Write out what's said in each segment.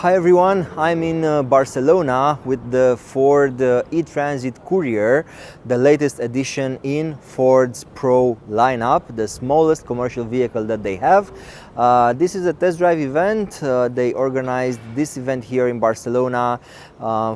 Hi everyone, I'm in Barcelona with the Ford E-Transit Courier, the latest addition in Ford's Pro lineup, the smallest commercial vehicle that they have. This is a test drive event. They organized this event here in Barcelona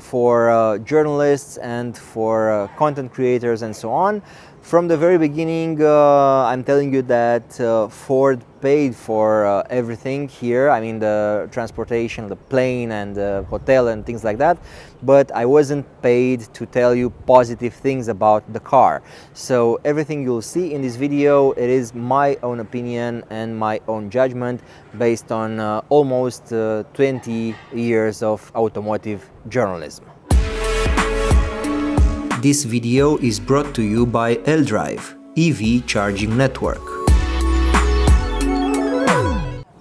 for journalists and for content creators and so on. From the very beginning, I'm telling you that Ford paid for everything here. I mean, the transportation, the plane and the hotel and things like that. But I wasn't paid to tell you positive things about the car. So everything you'll see in this video, it is my own opinion and my own judgment based on almost 20 years of automotive journalism. This video is brought to you by L-Drive, EV charging network.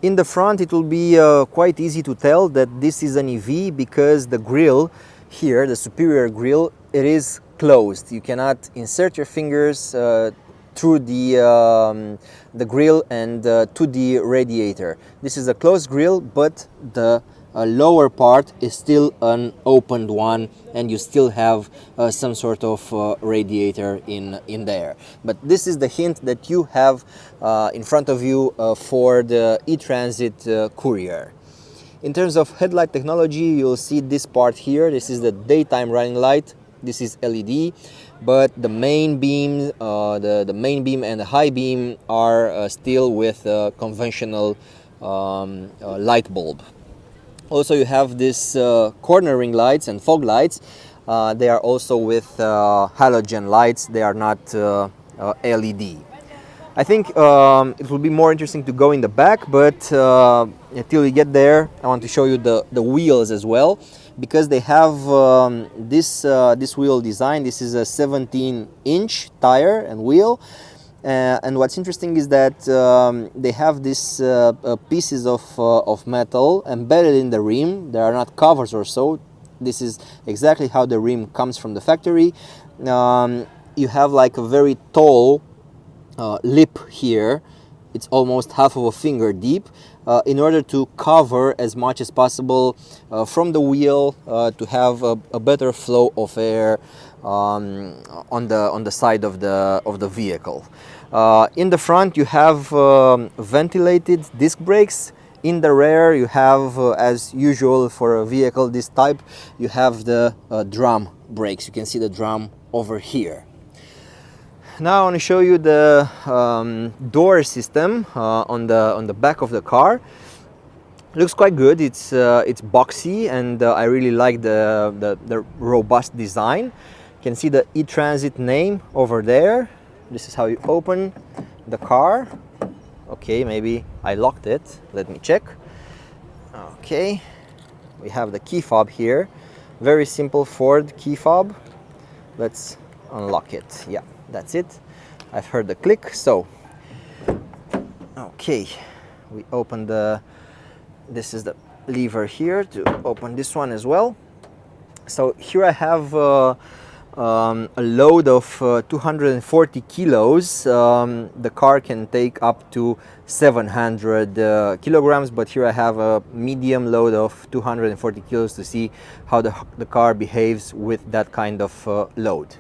In the front it will be quite easy to tell that this is an EV because the grille here, the superior grille, it is closed. You cannot insert your fingers through the grille and to the radiator. This is a closed grille, but the lower part is still an opened one, and you still have some sort of radiator in there. But this is the hint that you have in front of you for the E-Transit Courier. In terms of headlight technology, you'll see this part here. This is the daytime running light. This is LED, but the main beam, the main beam and the high beam are still with conventional light bulb. Also, you have this cornering lights and fog lights. They are also with halogen lights. They are not LED. I think it will be more interesting to go in the back, but until we get there, I want to show you the wheels as well, because they have this wheel design. This is a 17-inch tire and wheel. And what's interesting is that they have these pieces of metal embedded in the rim. They are not covers or so. This is exactly how the rim comes from the factory. You have like a very tall lip here. It's almost half of a finger deep, in order to cover as much as possible from the wheel to have a better flow of air on the side of the vehicle. In the front you have ventilated disc brakes. In the rear you have, as usual for a vehicle this type, you have the drum brakes. You can see the drum over here. Now I want to show you the door system on the back of the car. Looks quite good. It's boxy, and I really like the robust design. You can see the E-Transit name over there. This is how you open the car. Okay, maybe I locked it. Let me check. Okay, we have the key fob here. Very simple Ford key fob. Let's unlock it. Yeah, that's it. I've heard the click. So, okay, we open this is the lever here to open this one as well. So here I have a load of 240 kilos. The car can take up to 700 kilograms, but here I have a medium load of 240 kilos to see how the car behaves with that kind of load.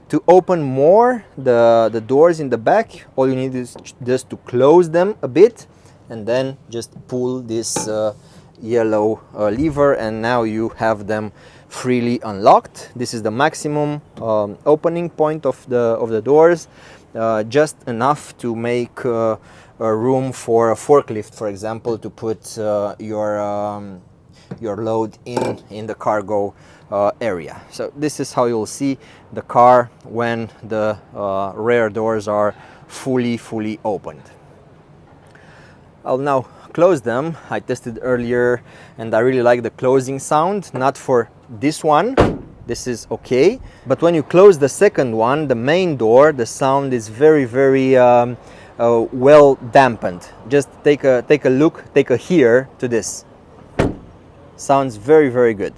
To open more the doors in the back, all you need is just to close them a bit and then just pull this yellow lever, and now you have them freely unlocked. This is the maximum opening point of the doors, just enough to make a room for a forklift, for example, to put your load in the cargo area. So this is how you'll see the car when the rear doors are fully opened. I'll now close them. I tested earlier and I really like the closing sound. Not for this one, this is okay, but when you close the second one, the main door, the sound is very well dampened. Just take a look, take a hear to this. Sounds very good.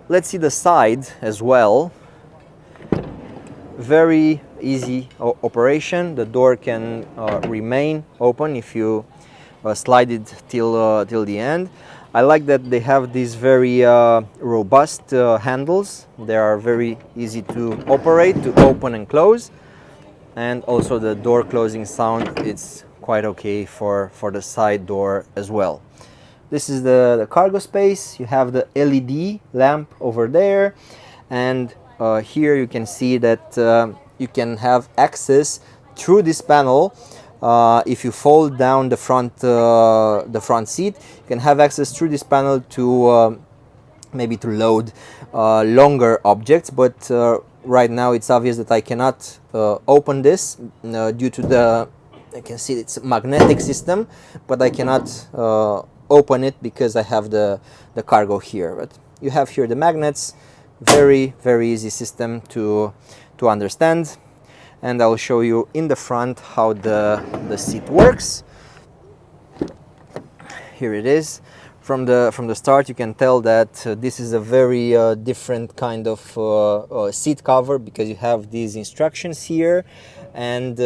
Let's see the side as well. Very easy operation. The door can remain open if you slide it till the end. I like that they have these very robust handles. They are very easy to operate, to open and close. And also the door closing sound, it's quite okay for the side door as well. This is the cargo space. You have the LED lamp over there, and here you can see that you can have access through this panel. If you fold down the front seat, you can have access through this panel to maybe to load longer objects, but right now it's obvious that I cannot open this due to the, I can see it's a magnetic system, but I cannot open it because I have the cargo here. But you have here the magnets, very easy system to understand, and I'll show you in the front how the seat works. Here it is. From the start you can tell that this is a very different kind of seat cover, because you have these instructions here, and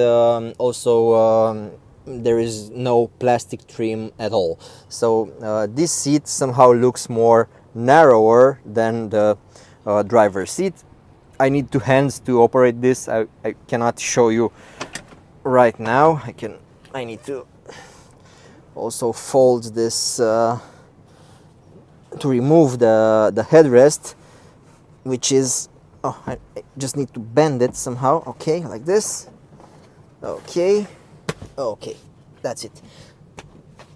also there is no plastic trim at all. So this seat somehow looks more narrower than the driver's seat. I need two hands to operate this. I cannot show you right now. I need to also fold this to remove the headrest, which is, I just need to bend it somehow. Okay, like this. Okay, that's it.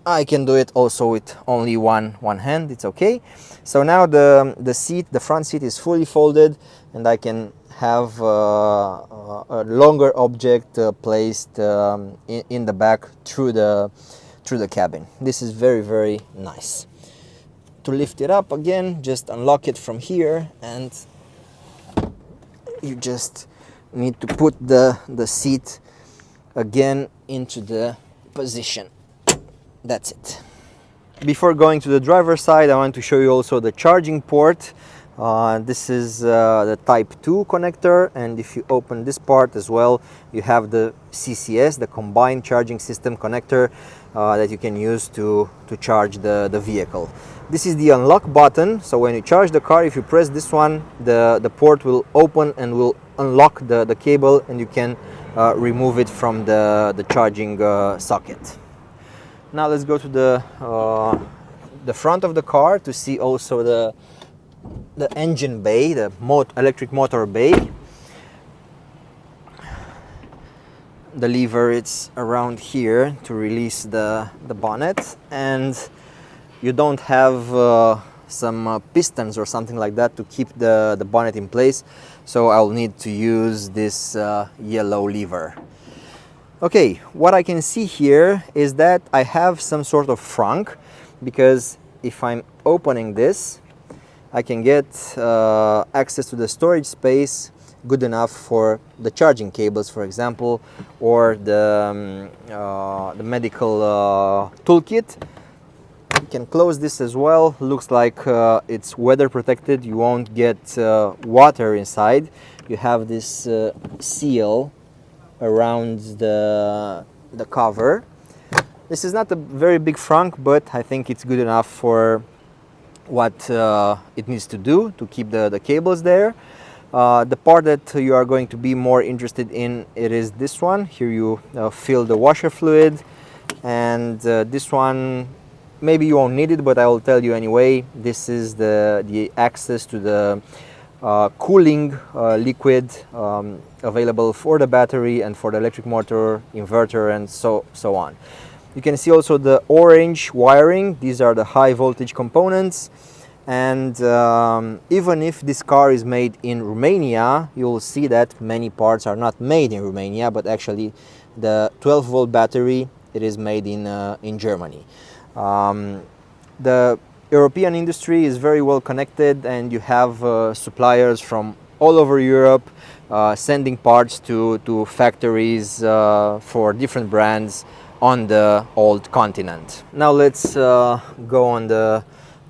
I can do it also with only one hand. It's okay. So now the seat, the front seat, is fully folded, and I can have a longer object placed in the back through the cabin. This is very nice. To lift it up again, just unlock it from here, and you just need to put the seat again into the position. That's it. Before going to the driver's side, I want to show you also the charging port. This is the Type 2 connector, and if you open this part as well, you have the CCS, the combined charging system connector, that you can use to charge the vehicle. This is the unlock button, so when you charge the car, if you press this one, the port will open and will unlock the cable, and you can remove it from the charging socket. Now let's go to the front of the car to see also the engine bay, the electric motor bay. The lever, it's around here to release the bonnet, and you don't have some pistons or something like that to keep the bonnet in place, so I'll need to use this yellow lever. Okay, what I can see here is that I have some sort of frunk, because if I'm opening this, I can get access to the storage space good enough for the charging cables, for example, or the medical toolkit. You can close this as well. Looks like it's weather protected. You won't get water inside. You have this seal around the cover. This is not a very big frunk, but I think it's good enough for what it needs to do to keep the cables there. The part that you are going to be more interested in, it is this one. Here you fill the washer fluid, and this one maybe you won't need it, but I will tell you anyway. This is the access to the cooling liquid available for the battery and for the electric motor, inverter, and so on. You can see also the orange wiring. These are the high voltage components, and even if this car is made in Romania, you will see that many parts are not made in Romania, but actually the 12-volt battery, it is made in Germany. The European industry is very well connected, and you have suppliers from all over Europe sending parts to factories for different brands on the old continent. Now let's go on the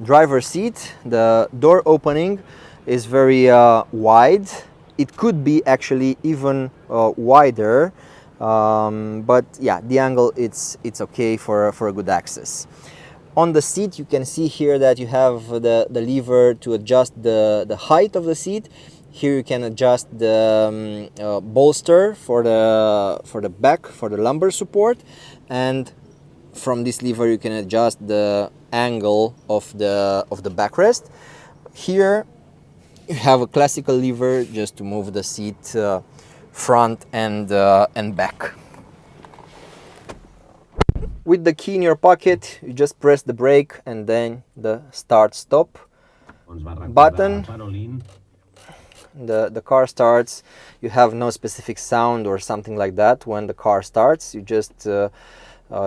driver's seat. The door opening is very wide. It could be actually even wider, but yeah, the angle, it's okay for a good access. On the seat, you can see here that you have the lever to adjust the height of the seat. Here you can adjust the bolster for the back, for the lumbar support, and from this lever you can adjust the angle of the backrest. Here you have a classical lever just to move the seat front and back. With the key in your pocket, you just press the brake and then the start-stop button. The car starts. You have no specific sound or something like that when the car starts. You just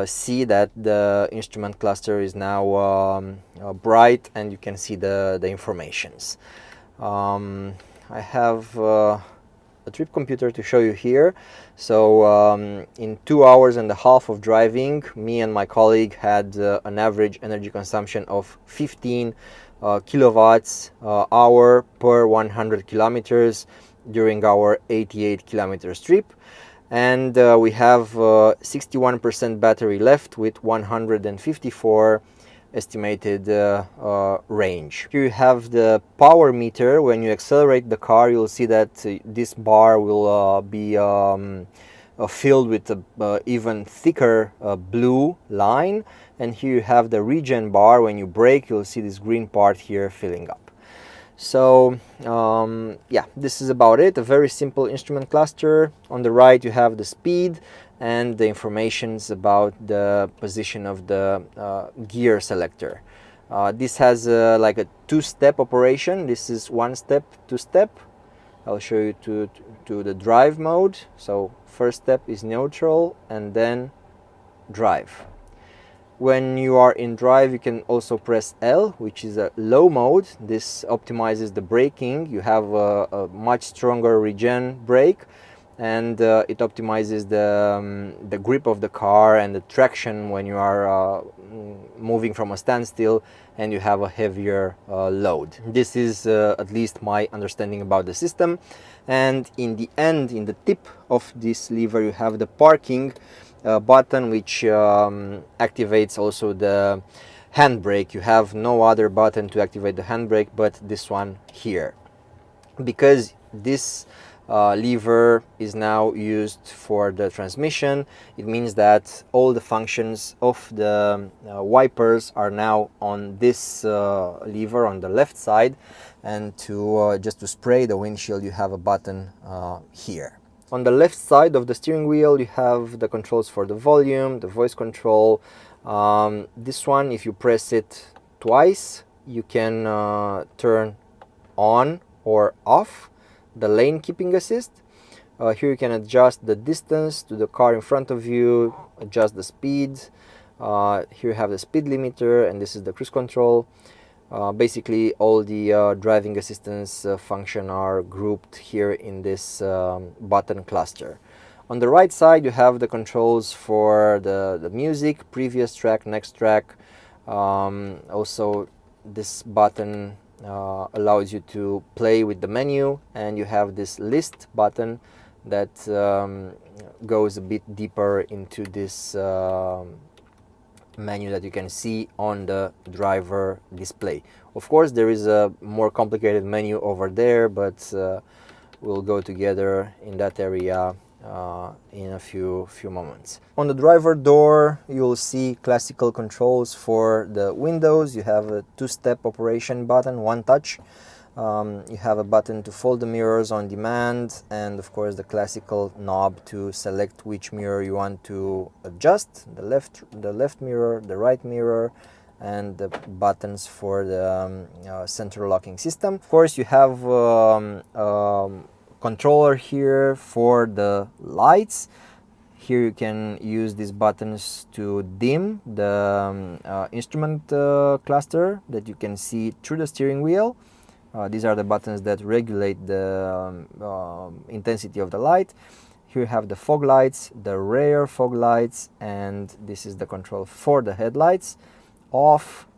see that the instrument cluster is now bright and you can see the informations. I have a trip computer to show you here. So in 2 hours and a half of driving, me and my colleague had an average energy consumption of 15 kilowatts hour per 100 kilometers during our 88 kilometers trip. And we have 61% battery left with 154 estimated range. Here you have the power meter. When you accelerate the car, you'll see that this bar will be filled with a even thicker blue line, and here you have the regen bar. When you brake, you'll see this green part here filling up. So yeah, this is about it. A very simple instrument cluster. On the right you have the speed and the informations about the position of the gear selector. This has like a two-step operation. This is one step, two-step. I'll show you to the drive mode. So first step is neutral and then drive. When you are in drive, you can also press L, which is a low mode. This optimizes the braking. You have a much stronger regen brake, and it optimizes the grip of the car and the traction when you are moving from a standstill and you have a heavier load. This is at least my understanding about the system. And in the end, in the tip of this lever, you have the parking button, which activates also the handbrake. You have no other button to activate the handbrake but this one here. Because this lever is now used for the transmission, it means that all the functions of the wipers are now on this lever on the left side, and to just to spray the windshield you have a button here. On the left side of the steering wheel you have the controls for the volume, the voice control. This one, if you press it twice, you can turn on or off the lane keeping assist. Here you can adjust the distance to the car in front of you, adjust the speed. Here you have the speed limiter, and this is the cruise control. Basically all the driving assistance function are grouped here in this button cluster. On the right side you have the controls for the music, previous track, next track. Also this button allows you to play with the menu, and you have this list button that goes a bit deeper into this menu that you can see on the driver display. Of course there is a more complicated menu over there, but we'll go together in that area in a few moments. On the driver door you'll see classical controls for the windows. You have a two-step operation button, one touch. You have a button to fold the mirrors on demand, and of course the classical knob to select which mirror you want to adjust, the left mirror, the right mirror, and the buttons for the central locking system. Of course you have controller here for the lights. Here you can use these buttons to dim the instrument cluster that you can see through the steering wheel. These are the buttons that regulate the intensity of the light. Here you have the fog lights, the rear fog lights, and this is the control for the headlights. Off,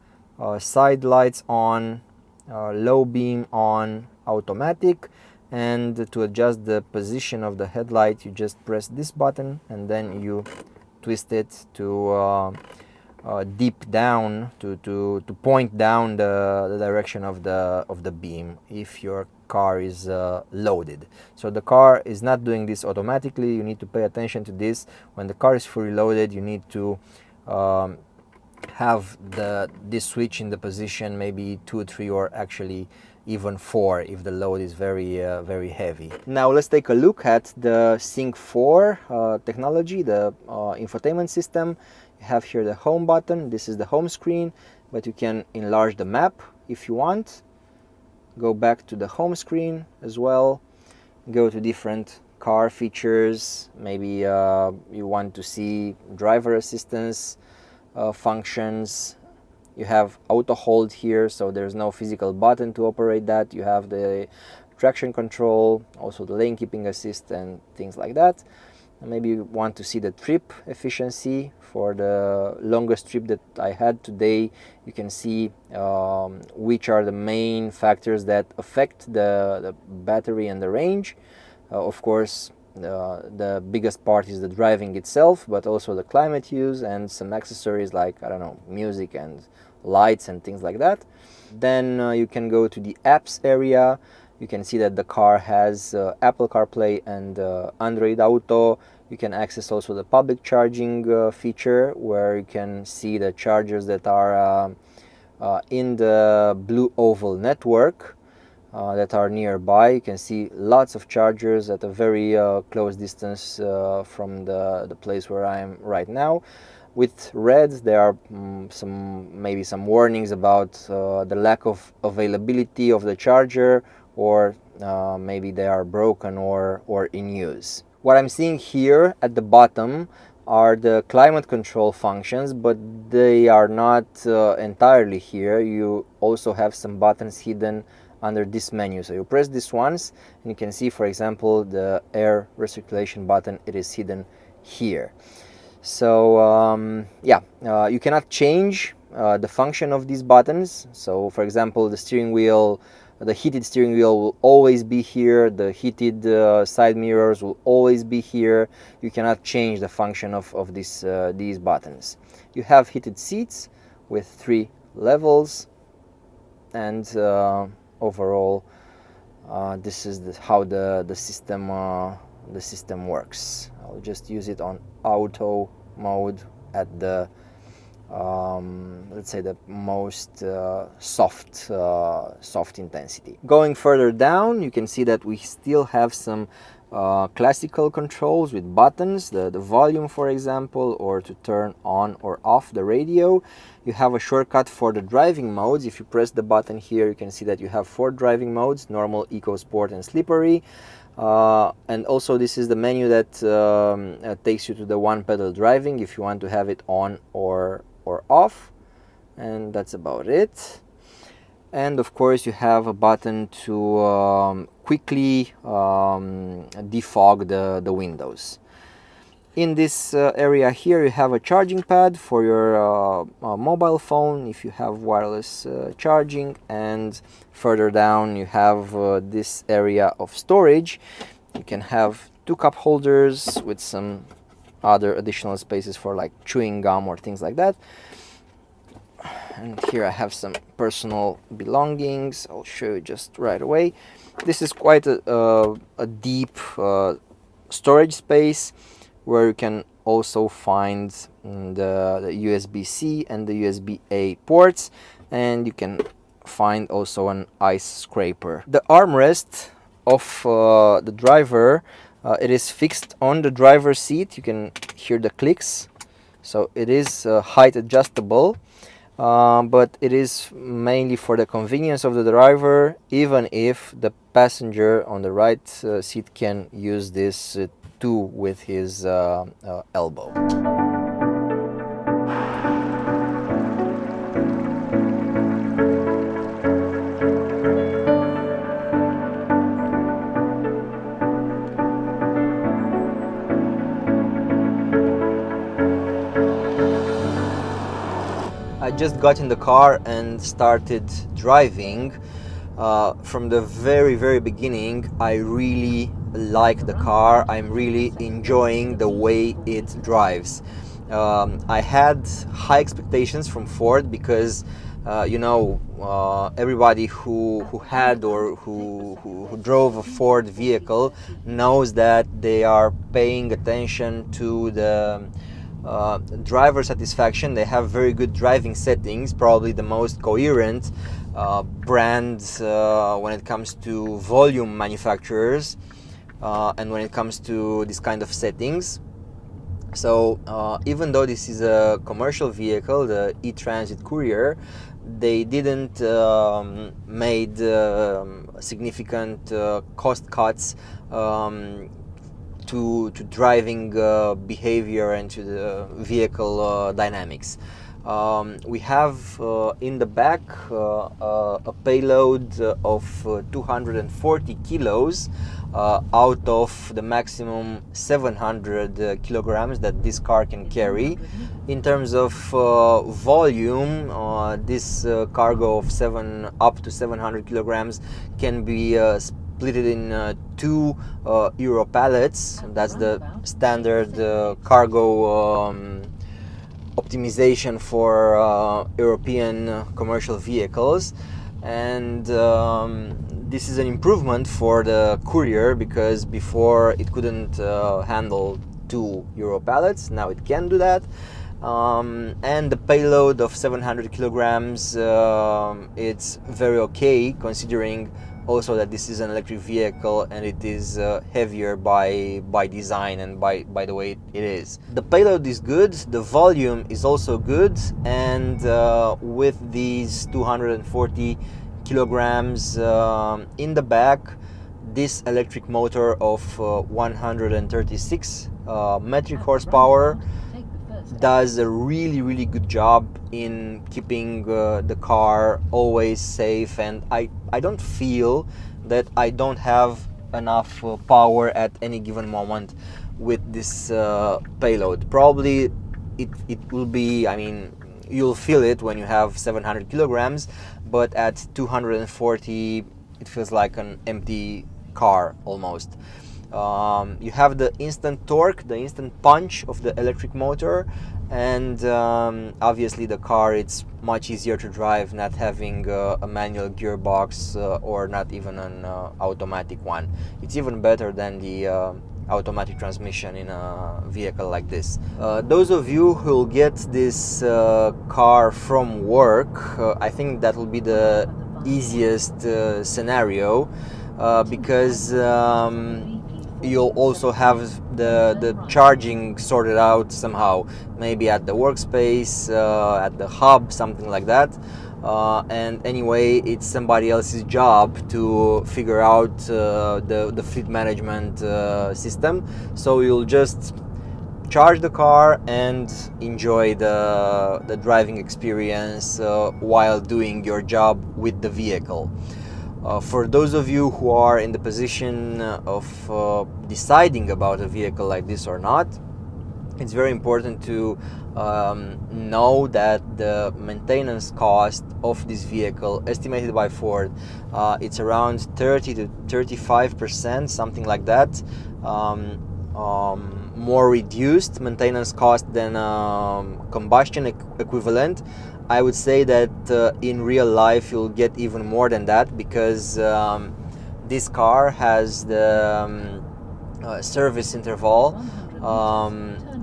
side lights on, low beam on, automatic. And to adjust the position of the headlight you just press this button and then you twist it to deep down to point down the direction of the beam if your car is loaded. So the car is not doing this automatically. You need to pay attention to this. When the car is fully loaded, you need to have this switch in the position maybe 2, 3, or actually even 4 if the load is very heavy. Now let's take a look at the Sync 4 technology, the infotainment system. You have here the home button. This is the home screen, but you can enlarge the map if you want. Go back to the home screen as well. Go to different car features. Maybe you want to see driver assistance functions. You have auto hold here, so there's no physical button to operate that. You have the traction control, also the lane keeping assist and things like that. And maybe you want to see the trip efficiency. For the longest trip that I had today, you can see which are the main factors that affect the battery and the range. Of course, the biggest part is the driving itself, but also the climate use and some accessories like, I don't know, music and lights and things like that. Then you can go to the apps area. You can see that the car has Apple CarPlay and Android Auto. You can access also the public charging feature, where you can see the chargers that are in the Blue Oval network that are nearby. You can see lots of chargers at a very close distance from the place where I am right now. With red, there are maybe some warnings about the lack of availability of the charger, or maybe they are broken or in use. What I'm seeing here at the bottom are the climate control functions, but they are not entirely here. You also have some buttons hidden under this menu. So you press this once and you can see, for example, the air recirculation button. It is hidden here. So you cannot change the function of these buttons. So for example, the steering wheel, the heated steering wheel will always be here. The heated side mirrors will always be here. You cannot change the function of these buttons. You have heated seats with 3 levels, and overall this is how the system works. I'll just use it on auto mode at the let's say the most soft intensity. Going further down, you can see that we still have some classical controls with buttons, the volume, for example, or to turn on or off the radio. You have a shortcut for the driving modes. If you press the button here, you can see that you have 4 driving modes: normal, eco, sport, and slippery. And also this is the menu that takes you to the one pedal driving if you want to have it on or off, and that's about it. And of course you have a button to quickly defog the windows. In this area here you have a charging pad for your mobile phone if you have wireless charging, and further down you have this area of storage. You can have 2 cup holders with some other additional spaces for like chewing gum or things like that. And here I have some personal belongings. I'll show you just right away. This is quite a deep storage space, where you can also find the USB-C and the USB-A ports, and you can find also an ice scraper. The armrest of the driver, it is fixed on the driver's seat. You can hear the clicks, so it is height adjustable, but it is mainly for the convenience of the driver, even if the passenger on the right seat can use this too with his elbow. I just got in the car and started driving. From the very beginning, I really like the car. I'm really enjoying the way it drives. I had high expectations from Ford because everybody who had or who drove a Ford vehicle knows that they are paying attention to the driver satisfaction. They have very good driving settings, probably the most coherent brand when it comes to volume manufacturers and when it comes to this kind of settings. So even though this is a commercial vehicle, the E-Transit Courier, they didn't made significant cost cuts to driving behavior and to the vehicle dynamics. We have in the back a payload of 240 kilos out of the maximum 700 kilograms that this car can carry. In terms of volume, this cargo of up to 700 kilograms can be split in two Euro pallets. That's the standard cargo optimization for European commercial vehicles, and this is an improvement for the Courier because before it couldn't handle 2 Euro pallets. Now it can do that, and the payload of 700 kilograms it's very okay, considering also that this is an electric vehicle and it is heavier by design and by the way it is. The payload is good, the volume is also good, and with these 240 kilograms in the back, this electric motor of 136 metric horsepower does a really good job in keeping the car always safe, and I don't feel that I don't have enough power at any given moment with this payload. Probably it will be, I mean, you'll feel it when you have 700 kilograms, but at 240 it feels like an empty car almost. You have the instant torque, the instant punch of the electric motor, and obviously the car, it's much easier to drive not having a manual gearbox or not even an automatic one. It's even better than the automatic transmission in a vehicle like this. Those of you who will get this car from work, I think that will be the easiest scenario because you'll also have the charging sorted out somehow, maybe at the workspace, at the hub, something like that. And anyway, it's somebody else's job to figure out the fleet management system. So you'll just charge the car and enjoy the driving experience while doing your job with the vehicle. For those of you who are in the position of deciding about a vehicle like this or not, it's very important to know that the maintenance cost of this vehicle, estimated by Ford, it's around 30 to 35%, something like that, more reduced maintenance cost than combustion equivalent. I would say that in real life you'll get even more than that, because this car has the service interval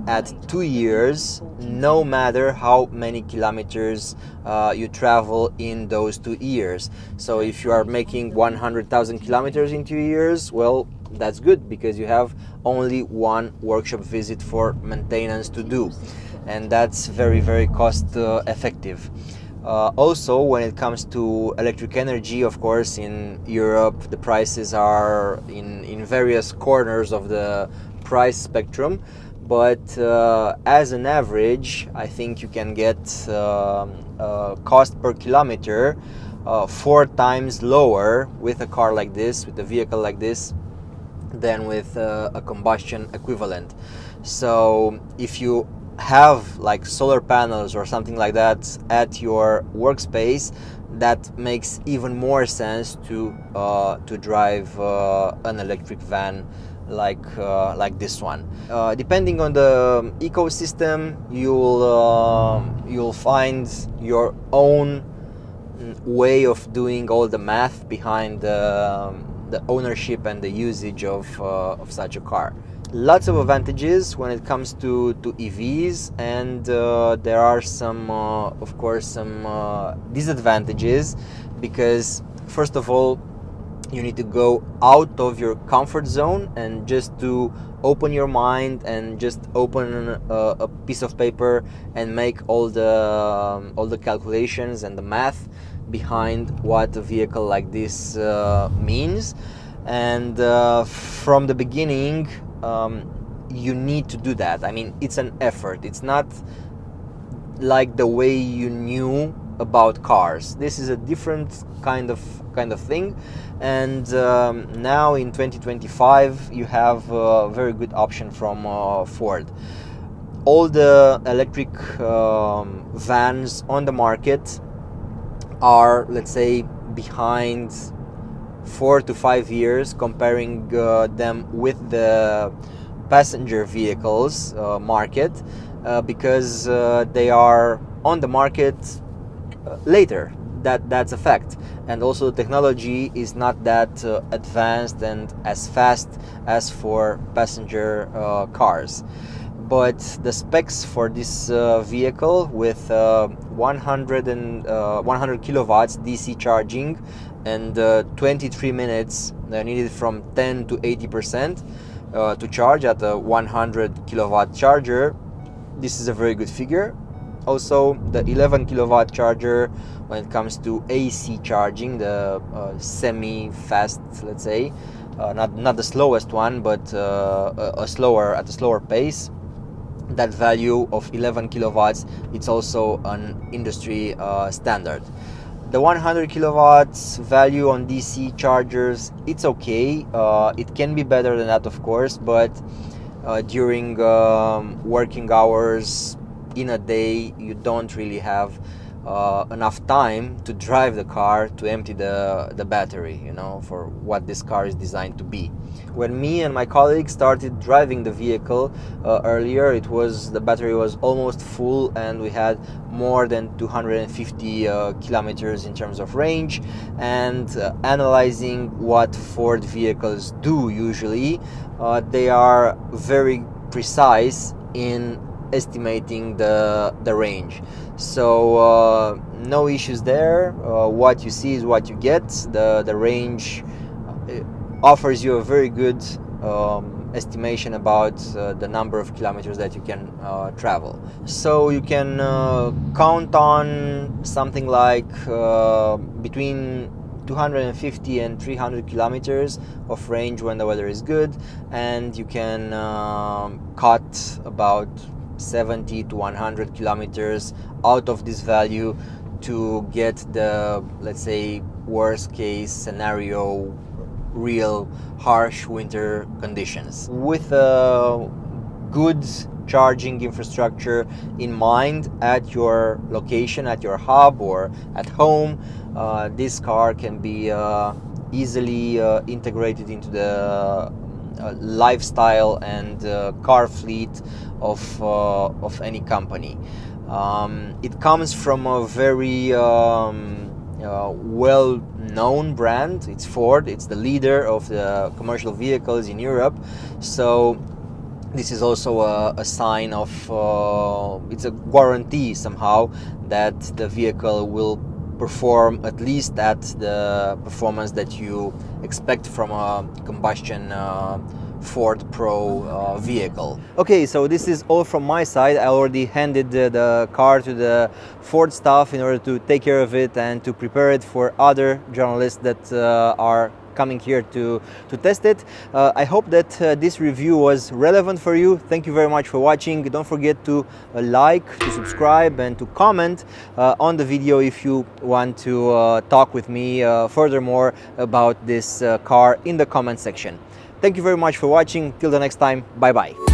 at 2 years, no matter how many kilometers you travel in those 2 years. So if you are making 100,000 kilometers in 2 years, well, that's good, because you have only one workshop visit for maintenance to do, and that's very cost effective. Also, when it comes to electric energy, of course, in Europe the prices are in various corners of the price spectrum, but as an average, I think you can get cost per kilometer 4 times lower with a car like this, with a vehicle like this, than with a combustion equivalent. So if you have like solar panels or something like that at your workspace, that makes even more sense to drive an electric van like this one. Depending on the ecosystem, you'll find your own way of doing all the math behind the ownership and the usage of such a car. Lots of advantages when it comes to EVs, and there are some, of course, some disadvantages, because first of all, you need to go out of your comfort zone and just to open your mind and just open a piece of paper and make all the calculations and the math behind what a vehicle like this means. And from the beginning, you need to do that. I mean, it's an effort. It's not like the way you knew about cars. This is a different kind of thing, and now in 2025 you have a very good option from Ford. All the electric vans on the market are, let's say, behind 4 to 5 years, comparing them with the passenger vehicles market, because they are on the market later. That's a fact. And also, technology is not that advanced and as fast as for passenger cars. But the specs for this vehicle with 100 kilowatts DC charging and 23 minutes needed from 10 to 80% to charge at a 100 kilowatt charger, this is a very good figure. Also, the 11 kilowatt charger when it comes to AC charging, the semi-fast, let's say, not the slowest one, but at a slower pace. That value of 11 kilowatts, it's also an industry standard. The 100 kilowatts value on DC chargers, it's okay. It can be better than that, of course, but during working hours in a day, you don't really have enough time to drive the car to empty the battery, you know, for what this car is designed to be. When me and my colleagues started driving the vehicle earlier, the battery was almost full, and we had more than 250 kilometers in terms of range. And analyzing what Ford vehicles do usually, they are very precise in estimating the range. So no issues there. What you see is what you get. The range offers you a very good estimation about the number of kilometers that you can travel. So you can count on something like between 250 and 300 kilometers of range when the weather is good, and you can cut about 70 to 100 kilometers out of this value to get the, let's say, worst case scenario, real harsh winter conditions. With a good charging infrastructure in mind at your location, at your hub or at home, this car can be easily integrated into the lifestyle and car fleet of any company. It comes from a very well-known brand. It's Ford. It's the leader of the commercial vehicles in Europe. So this is also a sign of, it's a guarantee somehow that the vehicle will perform at least at the performance that you expect from a combustion Ford Pro vehicle. Okay, so this is all from my side. I already handed the car to the Ford staff in order to take care of it and to prepare it for other journalists that are coming here to test it. I hope that this review was relevant for you. Thank you very much for watching. Don't forget to like, to subscribe, and to comment on the video if you want to talk with me furthermore about this car in the comment section. Thank you very much for watching. Till the next time, bye bye.